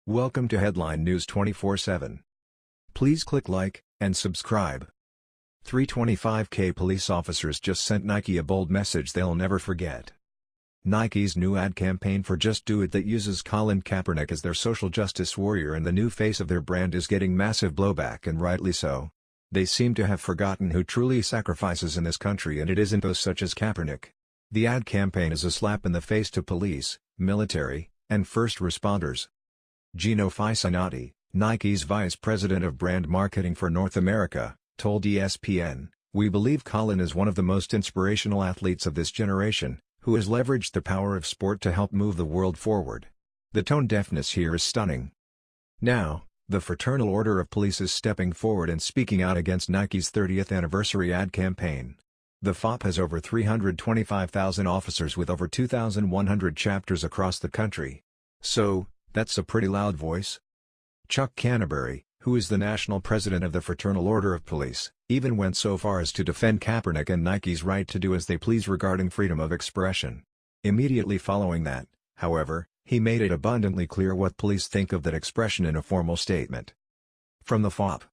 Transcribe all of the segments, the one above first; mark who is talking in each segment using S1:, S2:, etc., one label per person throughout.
S1: Welcome to Headline News 24/7. Please click like and subscribe. 325K police officers just sent Nike a bold message they'll never forget. Nike's new ad campaign for Just Do It that uses Colin Kaepernick as their social justice warrior and the new face of their brand is getting massive blowback, and rightly so. They seem to have forgotten who truly sacrifices in this country, and it isn't those such as Kaepernick. The ad campaign is a slap in the face to police, military, and first responders. Gino Fisinotti, Nike's vice president of brand marketing for North America, told ESPN, "We believe Colin is one of the most inspirational athletes of this generation, who has leveraged the power of sport to help move the world forward. The tone deafness here is stunning." Now, the Fraternal Order of Police is stepping forward and speaking out against Nike's 30th anniversary ad campaign. The FOP has over 325,000 officers with over 2,100 chapters across the country. So, that's a pretty loud voice. Chuck Canterbury, who is the national president of the Fraternal Order of Police, even went so far as to defend Kaepernick and Nike's right to do as they please regarding freedom of expression. Immediately following that, however, he made it abundantly clear what police think of that expression in a formal statement. From the FOP: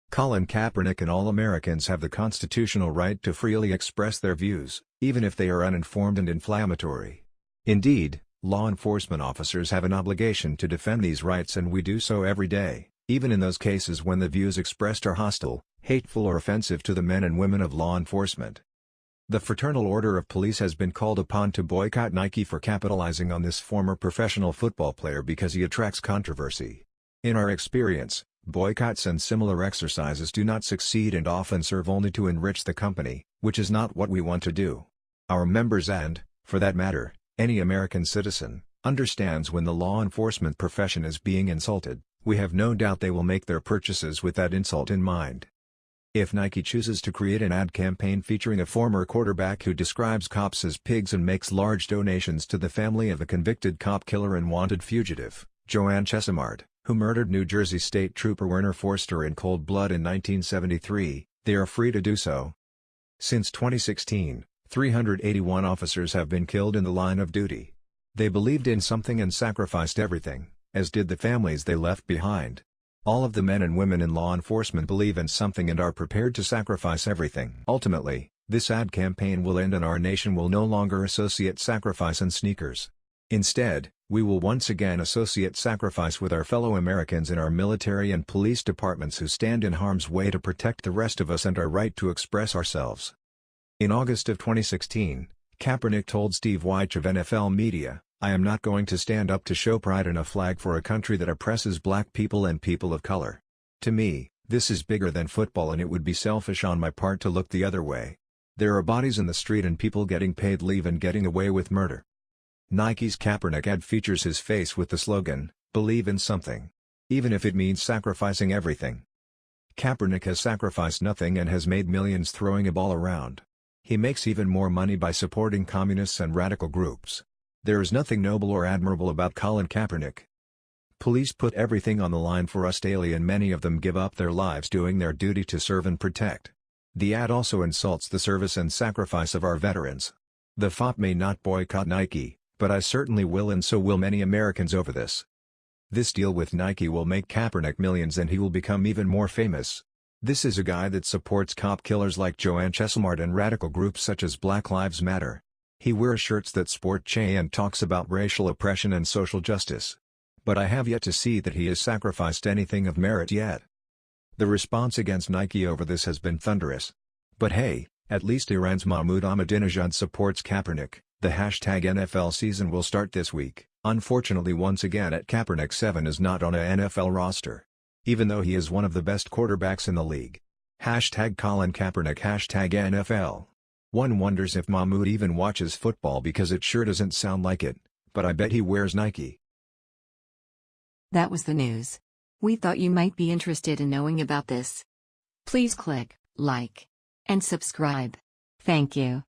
S1: Colin Kaepernick and all Americans have the constitutional right to freely express their views, even if they are uninformed and inflammatory. Indeed, law enforcement officers have an obligation to defend these rights, and we do so every day, even in those cases when the views expressed are hostile, hateful, or offensive to the men and women of law enforcement. The Fraternal Order of Police has been called upon to boycott Nike for capitalizing on this former professional football player because he attracts controversy. In our experience, boycotts and similar exercises do not succeed and often serve only to enrich the company, which is not what we want to do. Our members and, for that matter, any American citizen, understands when the law enforcement profession is being insulted. We have no doubt they will make their purchases with that insult in mind. If Nike chooses to create an ad campaign featuring a former quarterback who describes cops as pigs and makes large donations to the family of a convicted cop killer and wanted fugitive, Joanne Chesimard, who murdered New Jersey State Trooper Werner Forster in cold blood in 1973, they are free to do so. Since 2016, 381 officers have been killed in the line of duty. They believed in something and sacrificed everything, as did the families they left behind. All of the men and women in law enforcement believe in something and are prepared to sacrifice everything. Ultimately, this ad campaign will end and our nation will no longer associate sacrifice and sneakers. Instead, we will once again associate sacrifice with our fellow Americans in our military and police departments who stand in harm's way to protect the rest of us and our right to express ourselves. In August of 2016, Kaepernick told Steve Wyche of NFL Media, "I am not going to stand up to show pride in a flag for a country that oppresses black people and people of color. To me, this is bigger than football, and it would be selfish on my part to look the other way. There are bodies in the street and people getting paid leave and getting away with murder." Nike's Kaepernick ad features his face with the slogan, "Believe in something. Even if it means sacrificing everything." Kaepernick has sacrificed nothing and has made millions throwing a ball around. He makes even more money by supporting communists and radical groups. There is nothing noble or admirable about Colin Kaepernick. Police put everything on the line for us daily, and many of them give up their lives doing their duty to serve and protect. The ad also insults the service and sacrifice of our veterans. The FOP may not boycott Nike, but I certainly will, and so will many Americans over this. This deal with Nike will make Kaepernick millions and he will become even more famous. This is a guy that supports cop killers like Joanne Chesimard and radical groups such as Black Lives Matter. He wears shirts that sport Che and talks about racial oppression and social justice. But I have yet to see that he has sacrificed anything of merit yet. The response against Nike over this has been thunderous. But hey, at least Iran's Mahmoud Ahmadinejad supports Kaepernick. The #NFL season will start this week. Unfortunately, once again at Kaepernick 7 is not on a NFL roster. Even though he is one of the best quarterbacks in the league. #Colin Kaepernick #NFL. One wonders if Mahmoud even watches football because it sure doesn't sound like it, but I bet he wears Nike.
S2: That was the news. We thought you might be interested in knowing about this. Please click like and subscribe. Thank you.